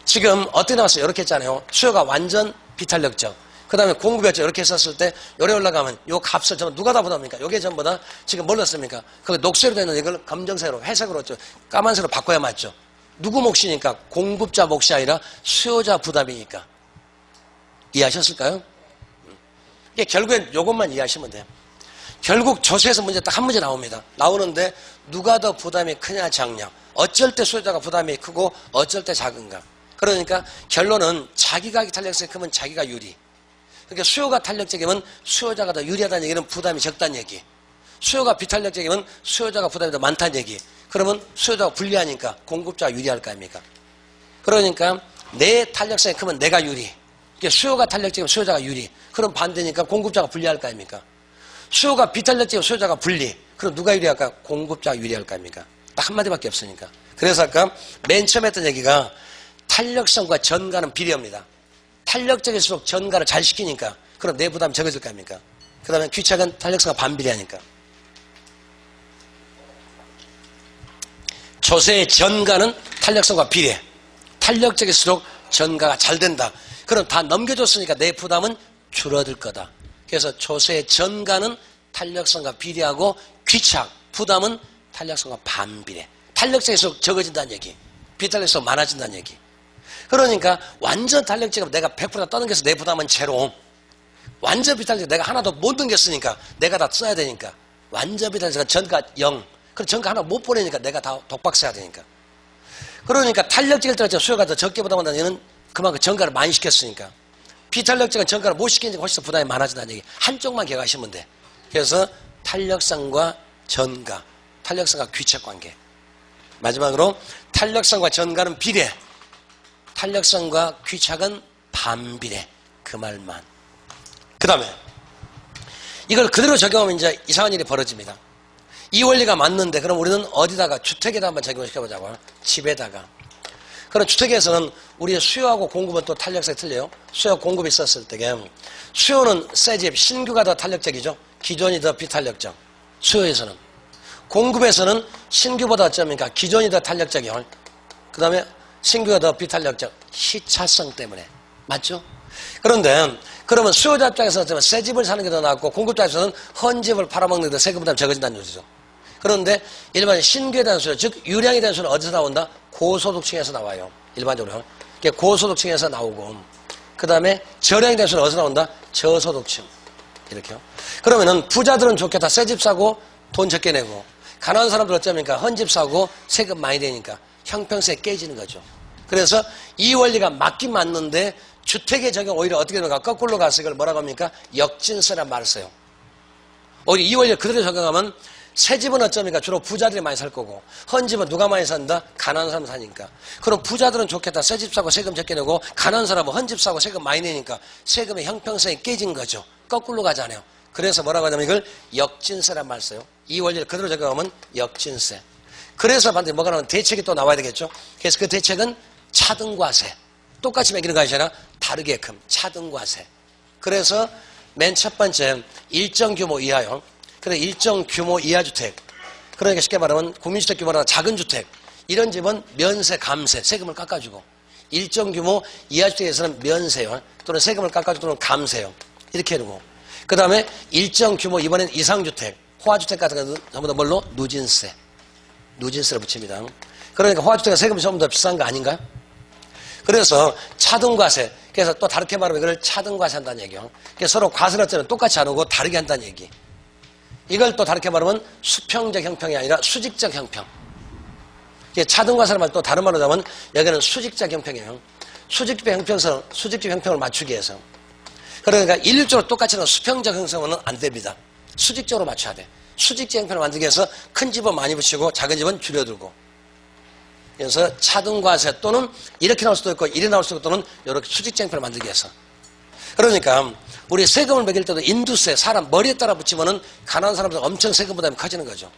지금 어떻게 나왔어요? 이렇게 했잖아요. 수요가 완전 비탄력적. 그 다음에 공급이었죠. 이렇게 했었을 때 요래 올라가면 요 값을 전부 누가 다 부담합니까? 요게 전부 다 지금 뭘 넣습니까? 그 녹색으로 되는 이걸 검정색으로 회색으로 까만색으로 바꿔야 맞죠. 누구 몫이니까? 공급자 몫이 아니라 수요자 부담이니까. 이해하셨을까요? 이게 결국엔 요것만 이해하시면 돼요. 결국 조세에서 문제 딱 한 문제 나옵니다. 나오는데 누가 더 부담이 크냐 작냐. 어쩔 때 수요자가 부담이 크고 어쩔 때 작은가. 그러니까 결론은 자기가 탄력성이 크면 자기가 유리. 그러니까 수요가 탄력적이면 수요자가 더 유리하다는 얘기는 부담이 적다는 얘기. 수요가 비탄력적이면 수요자가 부담이 더 많다는 얘기. 그러면 수요자가 불리하니까 공급자가 유리할 거 아닙니까? 그러니까 내 탄력성이 크면 내가 유리. 그러니까 수요가 탄력적이면 수요자가 유리. 그럼 반대니까 공급자가 불리할 거 아닙니까? 수요가 비탄력적이면 수요자가 불리. 그럼 누가 유리할까? 공급자가 유리할 거 아닙니까? 딱 한마디밖에 없으니까. 그래서 아까 맨 처음에 했던 얘기가 탄력성과 전가는 비례합니다. 탄력적일수록 전가를 잘 시키니까 그럼 내 부담이 적어질 거 아닙니까? 그 다음에 귀착은 탄력성과 반비례하니까. 조세의 전가는 탄력성과 비례. 탄력적일수록 전가가 잘 된다. 그럼 다 넘겨줬으니까 내 부담은 줄어들 거다. 그래서 조세의 전가는 탄력성과 비례하고 귀착, 부담은 탄력성과 반비례. 탄력성일수록 적어진다는 얘기. 비탄력성 많아진다는 얘기. 그러니까 완전 탄력적이면 내가 100% 떠넘겨서 내 부담은 제로. 완전 비탄력적 내가 하나도 못 넘겼으니까 내가 다 써야 되니까. 완전 비탄력적 전가 0. 그럼 전가 하나 못 보내니까 내가 다 독박 써야 되니까. 그러니까 탄력적일 때는 수요가 더 적게 부담한다는 얘기는 그만큼 전가를 많이 시켰으니까. 비탄력적인 전가를 못 시키니까 훨씬 더 부담이 많아진다는 얘기. 한쪽만 기억하시면 돼. 그래서 탄력성과 전가, 탄력성과 귀착 관계. 마지막으로 탄력성과 전가는 비례. 탄력성과 귀착은 반비례. 그 말만. 그 다음에 이걸 그대로 적용하면 이제 이상한 일이 벌어집니다. 이 원리가 맞는데 그럼 우리는 어디다가 주택에다 한번 적용을 시켜보자고요. 집에다가. 그럼 주택에서는 우리의 수요하고 공급은 또 탄력성이 틀려요. 수요 공급이 있었을 때 수요는 새 집, 신규가 더 탄력적이죠. 기존이 더 비탄력적. 수요에서는. 공급에서는 신규보다 어쩝니까? 기존이 더 탄력적이요. 그 다음에 신규가 더 비탄력적. 시차성 때문에. 맞죠? 그런데 그러면 수요자 입장에서는 새 집을 사는 게 더 낫고 공급자 입장에서는 헌 집을 팔아먹는 게 더 세금 부담이 적어진다는 얘기죠. 그런데 일반 신규에 대한 수요, 즉 유량에 대한 수요는 어디서 나온다? 고소득층에서 나와요. 일반적으로. 고소득층에서 나오고 그 다음에 저량에 대한 수요는 어디서 나온다? 저소득층. 이렇게요. 그러면은 부자들은 좋겠다. 새 집 사고 돈 적게 내고 가난한 사람들 어쩌니까 헌 집 사고 세금 많이 내니까 형평성이 깨지는 거죠. 그래서 이 원리가 맞긴 맞는데 주택의 적용 오히려 어떻게 되는가? 거꾸로 가서 이걸 뭐라고 합니까? 역진세란 말을 써요. 오히려 이 원리를 그대로 적용하면 새 집은 어쩌니까 주로 부자들이 많이 살 거고 헌 집은 누가 많이 산다? 가난한 사람 사니까. 그럼 부자들은 좋겠다. 새 집 사고 세금 적게 내고 가난한 사람은 헌 집 사고 세금 많이 내니까 세금의 형평성이 깨진 거죠. 거꾸로 가잖아요. 그래서 뭐라고 하냐면 이걸 역진세란 말을 써요. 이 원리를 그대로 적용하면 역진세. 그래서 반드시 뭐가 나오면 대책이 또 나와야 되겠죠. 그래서 그 대책은 차등과세. 똑같이 매기는 것이 아니라 다르게끔 차등과세. 그래서 맨 첫 번째 일정 규모 이하요. 그래 일정 규모 이하 주택. 그러니까 쉽게 말하면 국민주택 규모나 작은 주택. 이런 집은 면세, 감세, 세금을 깎아주고 일정 규모 이하 주택에서는 면세요. 또는 세금을 깎아주고 또는 감세요. 이렇게 해두고 그 다음에 일정 규모 이번엔 이상주택, 호화주택 같은 경우는 전부 다 뭘로? 누진세. 누진세를 붙입니다. 그러니까 호화주택은 세금이 좀 더 비싼 거 아닌가요? 그래서 차등과세. 그래서 또 다르게 말하면 이걸 차등과세 한다는 얘기요. 그래서 서로 과세를 때는 똑같이 안 하고 다르게 한다는 얘기. 이걸 또 다르게 말하면 수평적 형평이 아니라 수직적 형평. 차등과세를 말 또 다른 말로 하면 여기는 수직적 형평이에요. 수직적 형평을 맞추기 위해서. 그러니까 일률적으로 똑같이 하는 수평적 형성은 안 됩니다. 수직적으로 맞춰야 돼. 수직적 형평을 만들기 위해서 큰 집은 많이 붙이고 작은 집은 줄여들고. 그래서 차등과세 또는 이렇게 나올 수도 있고 이렇게 나올 수도 있고 또는 이렇게 수직적 형평을 만들기 위해서. 그러니까 우리 세금을 매길 때도 인두세, 사람 머리에 따라 붙이면은 가난한 사람들 엄청 세금 부담이 커지는 거죠.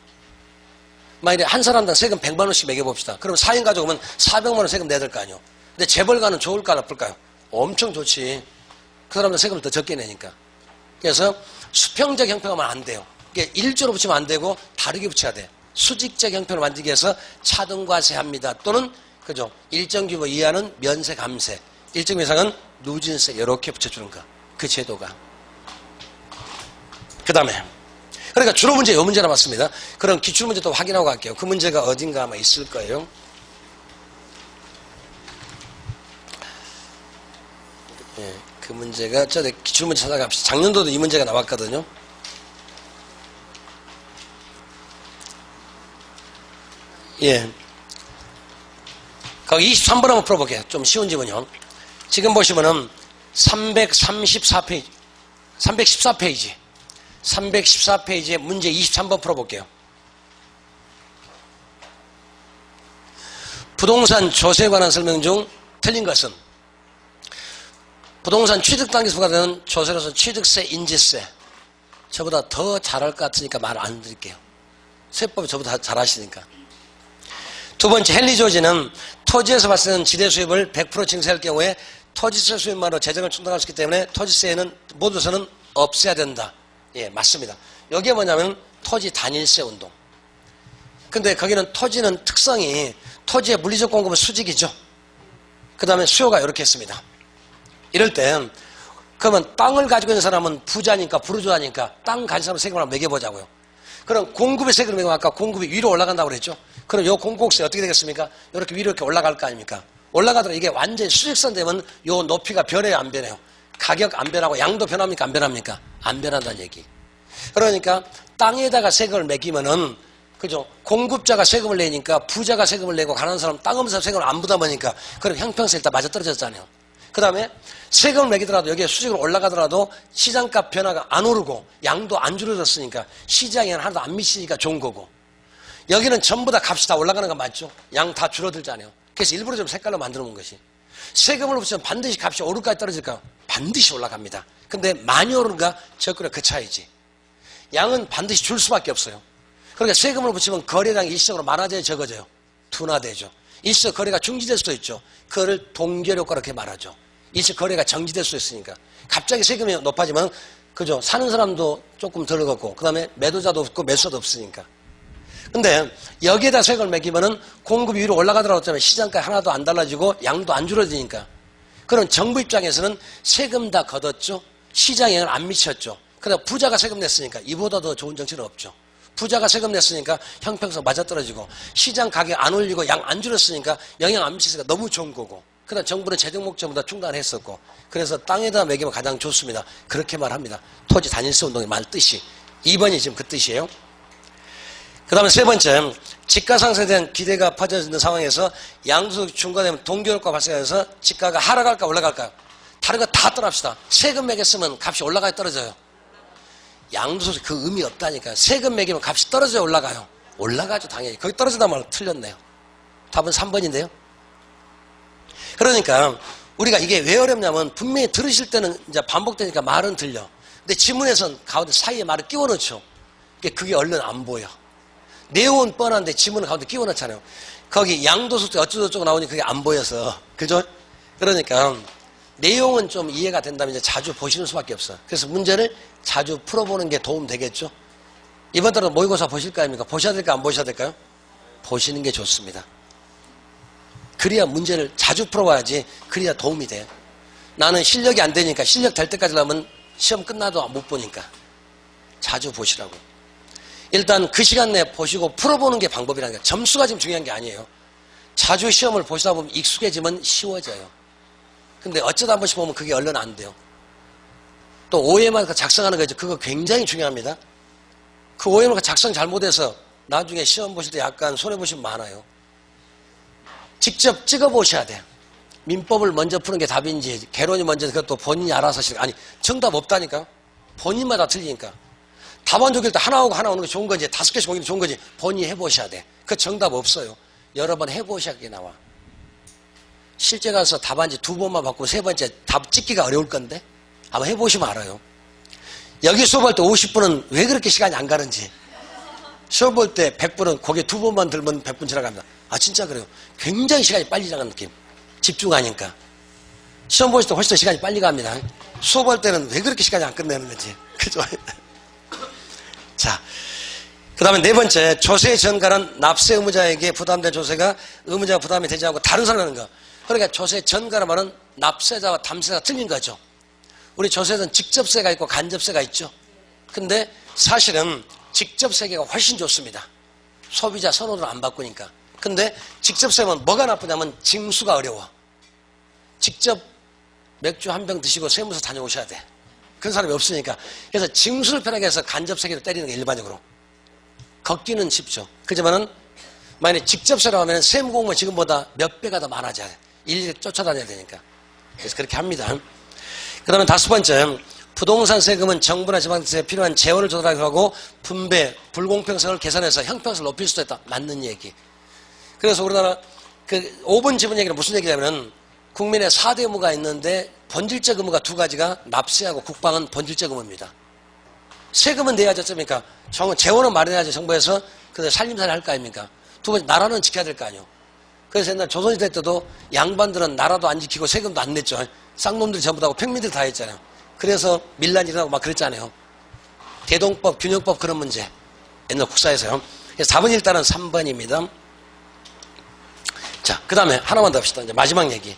만약에 한 사람당 세금 100만 원씩 매겨봅시다. 그럼 4인 가족이면 400만 원 세금 내야 될 거 아니에요. 근데 재벌가는 좋을까 나쁠까요? 엄청 좋지. 그 사람들 세금을 더 적게 내니까. 그래서 수평적 형평하면 안 돼요. 일조로 붙이면 안 되고 다르게 붙여야 돼. 수직적 형편을 만들기 위해서 차등과세합니다. 또는 그죠? 일정 규모 이하는 면세 감세, 일정 이상은 누진세 이렇게 붙여주는 거. 그 제도가. 그 다음에 그러니까 주로 문제 이 문제 남았습니다. 그럼 기출문제 또 확인하고 갈게요. 그 문제가 어딘가 아마 있을 거예요. 예, 그 문제가 저 기출문제 찾아갑시다. 작년도도 이 문제가 나왔거든요. 예. 거기 23번 한번 풀어볼게요. 좀 쉬운 질문이요. 지금 보시면은 334페이지, 314페이지에 문제 23번 풀어볼게요. 부동산 조세에 관한 설명 중 틀린 것은 부동산 취득 단계에서 부과되는 조세로서 취득세, 인지세. 저보다 더 잘할 것 같으니까 말 안 드릴게요. 세법이 저보다 잘 아시니까. 두 번째, 헨리 조지는 토지에서 발생하는 지대 수입을 100% 징수할 경우에 토지세 수입만으로 재정을 충당할 수 있기 때문에 토지세는 모두서는 없애야 된다. 예, 맞습니다. 여기에 뭐냐면 토지 단일세 운동. 근데 거기는 토지는 특성이 토지의 물리적 공급은 수직이죠. 그 다음에 수요가 이렇게 했습니다. 이럴 땐 그러면 땅을 가지고 있는 사람은 부자니까 부르주아니까 땅 가진 사람 세금을 한번 매겨보자고요. 그럼 공급의 세금을 매기면 아까 공급이 위로 올라간다고 그랬죠. 그럼 요 공급세 어떻게 되겠습니까? 이렇게 위로 이렇게 올라갈 거 아닙니까? 올라가더라도 이게 완전히 수직선 되면 요 높이가 변해요, 안 변해요? 가격 안 변하고 양도 변합니까, 안 변합니까? 안 변한다는 얘기. 그러니까 땅에다가 세금을 매기면은 그죠? 공급자가 세금을 내니까 부자가 세금을 내고 가난한 사람 땅 없는 사람 세금을 안 부담하니까 그럼 형평성 일단 맞아 떨어졌잖아요. 그 다음에 세금을 매기더라도 여기에 수직으로 올라가더라도 시장값 변화가 안 오르고 양도 안 줄어들었으니까 시장에는 하나도 안 미치니까 좋은 거고, 여기는 전부 다 값이 다 올라가는 거 맞죠? 양 다 줄어들잖아요. 그래서 일부러 좀 색깔로 만들어 놓은 것이. 세금을 붙이면 반드시 값이 오를까지 떨어질까요? 반드시 올라갑니다. 근데 많이 오르는가 적거나 그 차이지. 양은 반드시 줄 수밖에 없어요. 그러니까 세금을 붙이면 거래량이 일시적으로 많아져야 적어져요. 둔화되죠. 일시적 거래가 중지될 수도 있죠. 그거를 동결효과 이렇게 말하죠. 일시 거래가 정지될 수 있으니까. 갑자기 세금이 높아지면 그죠? 사는 사람도 조금 덜 걷고 그 다음에 매도자도 없고 매수자도 없으니까. 근데 여기에다 세금을 매기면은 공급이 위로 올라가더라도 때문에 시장가 하나도 안 달라지고 양도 안 줄어드니까. 그럼 정부 입장에서는 세금 다 걷었죠. 시장에 영향을 안 미쳤죠. 그러다 부자가 세금 냈으니까 이보다 더 좋은 정치는 없죠. 부자가 세금 냈으니까 형평성 맞아떨어지고 시장 가격 안 올리고 양 안 줄였으니까 영향 안 미치니까 너무 좋은 거고, 그 다음 정부는 재정 목적보다 충당을 했었고, 그래서 땅에다 매기면 가장 좋습니다. 그렇게 말합니다. 토지 단일세 운동의 말 뜻이. 2번이 지금 그 뜻이에요. 그 다음에 세 번째, 집가 상승에 대한 기대가 퍼져있는 상황에서 양도소득이 중과되면 동결효과가 발생해서 집가가 하락할까 올라갈까요? 다른 거 다 떠납시다. 세금 매겼으면 값이 올라가야 떨어져요. 양도소득 그 의미 없다니까요. 세금 매기면 값이 떨어져야 올라가요. 올라가죠, 당연히. 거기 떨어지다 말고 틀렸네요. 답은 3번인데요. 그러니까 우리가 이게 왜 어렵냐면 분명히 들으실 때는 이제 반복되니까 말은 들려. 근데 지문에선 가운데 사이에 말을 끼워 넣죠. 그게 얼른 안 보여. 내용은 뻔한데 지문은 가운데 끼워 넣잖아요. 거기 양도소득 어쩌고저쩌고 나오니 그게 안 보여서. 그죠? 그러니까 내용은 좀 이해가 된다면 이제 자주 보시는 수밖에 없어요. 그래서 문제를 자주 풀어보는 게 도움 되겠죠? 이번 달은 모의고사 보실 거 아닙니까? 보셔야 될까 안 보셔야 될까요? 보시는 게 좋습니다. 그래야 문제를 자주 풀어봐야지. 그래야 도움이 돼요. 나는 실력이 안 되니까 실력 될 때까지 하면 시험 끝나도 못 보니까 자주 보시라고. 일단 그 시간 내에 보시고 풀어보는 게 방법이라는 거예요. 점수가 지금 중요한 게 아니에요. 자주 시험을 보시다 보면 익숙해지면 쉬워져요. 근데 어쩌다 한 번씩 보면 그게 얼른 안 돼요. 또 OMR 작성하는 거죠. 그거 굉장히 중요합니다. 그 OMR 작성 잘못해서 나중에 시험 보실 때 약간 손해보시면 많아요. 직접 찍어보셔야 돼요. 민법을 먼저 푸는 게 답인지 개론이 먼저 그것도 본인이 알아서 하시는, 아니 정답 없다니까요. 본인마다 틀리니까. 답안 적일 때 하나 오고 하나 오는 게 좋은 거지 5개씩 오는 게 좋은 거지 본인이 해보셔야 돼. 그 정답 없어요. 여러 번 해보셔야 그게 나와. 실제 가서 답안지 2번만 받고 3번째 답 찍기가 어려울 건데 한번 해보시면 알아요. 여기 수업할 때 50분은 왜 그렇게 시간이 안 가는지. 시험 볼 때 100분은 고개 2번만 들면 100분 지나갑니다. 아 진짜 그래요. 굉장히 시간이 빨리 지나가는 느낌. 집중하니까. 시험 보실 때 훨씬 더 시간이 빨리 갑니다. 수업할 때는 왜 그렇게 시간이 안 끝내는 건지. 그죠? 자, 그 다음에 네 번째, 조세 전가는 납세 의무자에게 부담된 조세가 의무자가 부담이 되지 않고 다른 사람이라는 거. 그러니까 조세 전가란 말은 납세자와 담세자가 틀린 거죠. 우리 조세는 직접세가 있고 간접세가 있죠. 근데 사실은 직접세계가 훨씬 좋습니다. 소비자 선호도를 안 바꾸니까. 근데 직접세면 뭐가 나쁘냐면 징수가 어려워. 직접 맥주 한 병 드시고 세무서 다녀오셔야 돼. 그런 사람이 없으니까. 그래서 징수를 편하게 해서 간접세계로 때리는 게 일반적으로. 걷기는 쉽죠. 그렇지만은 만약에 직접세라고 하면 세무공무원 지금보다 몇 배가 더 많아져야 돼. 일일이 쫓아다녀야 되니까. 그래서 그렇게 합니다. 그 다음에 다섯 번째, 부동산 세금은 정부나 지방세에 필요한 재원을 조달하기도 하고 분배, 불공평성을 개선해서 형평성을 높일 수도 있다. 맞는 얘기. 그래서 우리나라 그 5번 지분 얘기는 무슨 얘기냐면 국민의 4대 의무가 있는데 본질적 의무가 두 가지가 납세하고 국방은 본질적 의무입니다. 세금은 내야죠. 어쩌니까 재원은 마련해야죠. 정부에서. 그래서 살림살이 할 거 아닙니까? 두 번째, 나라는 지켜야 될 거 아니에요. 그래서 옛날 조선시대 때도 양반들은 나라도 안 지키고 세금도 안 냈죠. 쌍놈들이 전부 다 하고 평민들 다 했잖아요. 그래서 밀란이 일어나고 막 그랬잖아요. 대동법, 균형법 그런 문제. 옛날 국사에서요. 그래서 4번 일단은 3번입니다. 자, 그 다음에 하나만 더 합시다. 이제 마지막 얘기.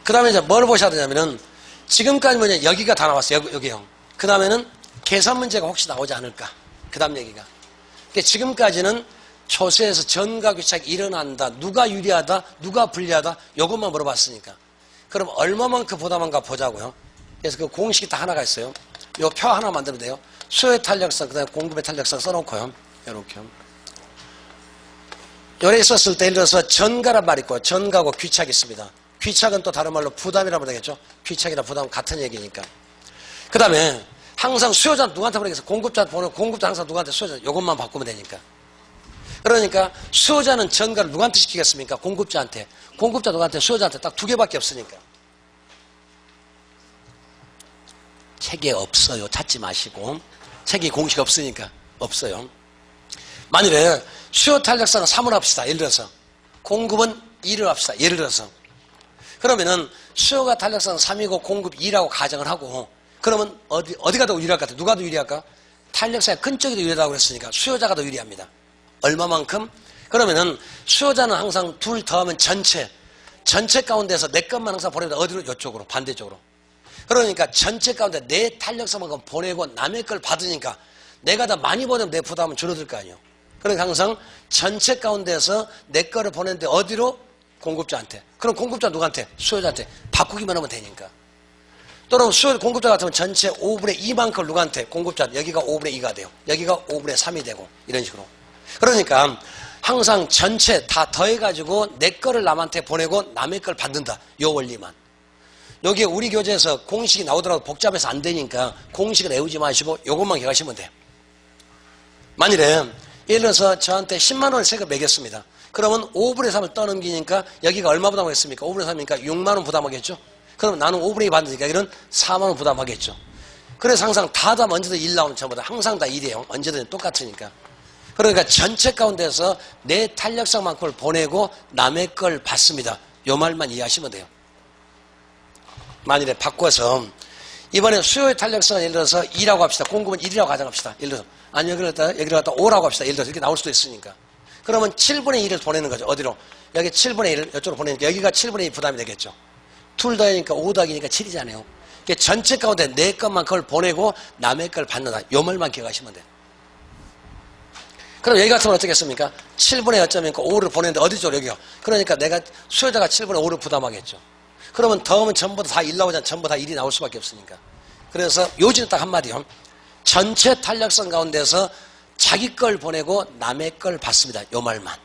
그 다음에 이제 뭘 보셔야 되냐면은 지금까지 뭐냐, 여기가 다 나왔어요. 여기요. 그 다음에는 계산 문제가 혹시 나오지 않을까. 그 다음 얘기가. 그러니까 지금까지는 조세에서 전가 귀착이 일어난다. 누가 유리하다, 누가 불리하다. 요것만 물어봤으니까. 그럼 얼마만큼 부담한가 보자고요. 그래서 그 공식이 다 하나가 있어요. 요 표 하나 만들면 돼요. 수요의 탄력성, 그 다음에 공급의 탄력성 써놓고요. 이렇게요. 요래 있었을 때 예를 들어서 전가란 말이 있고 전가고 귀착이 있습니다. 귀착은 또 다른 말로 부담이라고 되겠죠. 귀착이나 부담은 같은 얘기니까. 그 다음에 항상 수요자는 누구한테 보내겠어? 공급자한테 보내고 공급자 항상 누구한테 수요자 요것만 바꾸면 되니까. 그러니까 수요자는 전가를 누구한테 시키겠습니까? 공급자한테. 공급자 누구한테? 수요자한테 딱 두 개밖에 없으니까. 책에 없어요. 찾지 마시고. 책이 공식 없으니까. 없어요. 만일에 수요 탄력성은 3을 합시다. 예를 들어서. 공급은 2를 합시다. 예를 들어서. 그러면은 수요가 탄력성은 3이고 공급 2라고 가정을 하고 그러면 어디가 더 유리할 것 같아요? 누가 더 유리할까? 탄력성의 큰 쪽이 더 유리하다고 그랬으니까 수요자가 더 유리합니다. 얼마만큼? 그러면은 수요자는 항상 둘 더하면 전체 가운데서 내 것만 항상 보내면 어디로? 이쪽으로 반대쪽으로. 그러니까 전체 가운데 내 탄력성만큼 보내고 남의 걸 받으니까 내가 더 많이 보내면 내 부담은 줄어들 거 아니에요. 그러니까 항상 전체 가운데서 내 거를 보내는데 어디로? 공급자한테. 그럼 공급자 누구한테? 수요자한테. 바꾸기만 하면 되니까. 또는 공급자 같으면 전체 5분의 2만큼 누구한테? 공급자. 여기가 5분의 2가 돼요. 여기가 5분의 3이 되고 이런 식으로. 그러니까 항상 전체 다 더해가지고 내 거를 남한테 보내고 남의 걸 받는다. 요 원리만. 여기에 우리 교재에서 공식이 나오더라도 복잡해서 안 되니까 공식을 외우지 마시고 요것만 기억하시면 돼요. 만일에 예를 들어서 저한테 10만 원을 세금 매겼습니다. 그러면 5분의 3을 떠넘기니까 여기가 얼마 부담하겠습니까? 5분의 3이니까 6만 원 부담하겠죠? 그럼 나는 5분의 2 받으니까 여기는 4만 원 부담하겠죠? 그래서 항상 다 언제든 1 나오는 전부 다 항상 다 1이에요. 언제든 똑같으니까. 그러니까 전체 가운데서 내 탄력성만큼을 보내고 남의 걸 받습니다. 요 말만 이해하시면 돼요. 만일에 바꿔서 이번에 수요의 탄력성은 예를 들어서 2라고 합시다. 공급은 1이라고 가정합시다. 예를 들어서 아니 여기를 갖다 5라고 합시다. 예를 들어서 이렇게 나올 수도 있으니까. 그러면 7분의 1을 보내는 거죠. 어디로? 여기 7분의 1을 이쪽으로 보내니까 여기가 7분의 2 부담이 되겠죠. 2 더하니까 5 더하기니까 7이잖아요. 그러니까 전체 가운데 내 것만 그걸 보내고 남의 걸 받는다. 요 말만 기억하시면 돼요. 그럼 여기 같으면 어떻겠습니까? 7분의 어쩌니까 5를 보내는데 어디 쪽으로? 여기요. 그러니까 내가 수요자가 7분의 5를 부담하겠죠. 그러면 더하면 전부 다 1 나오잖아. 전부 다 1이 나올 수밖에 없으니까. 그래서 요지는 딱 한마디요. 전체 탄력성 가운데서 자기 걸 보내고 남의 걸 받습니다. 요 말만.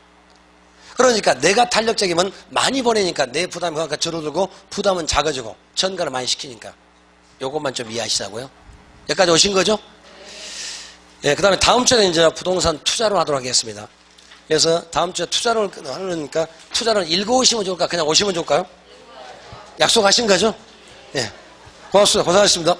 그러니까 내가 탄력적이면 많이 보내니까 내 부담이 그러니까 줄어들고 부담은 작아지고 전가를 많이 시키니까 요것만 좀 이해하시자고요. 여기까지 오신 거죠? 예, 그 다음에 다음 주에 이제 부동산 투자를 하도록 하겠습니다. 그래서 다음 주에 투자를 하려니까 투자를 읽어 오시면 좋을까? 그냥 오시면 좋을까요? 약속하신 거죠? 예. 고맙습니다. 고생하셨습니다.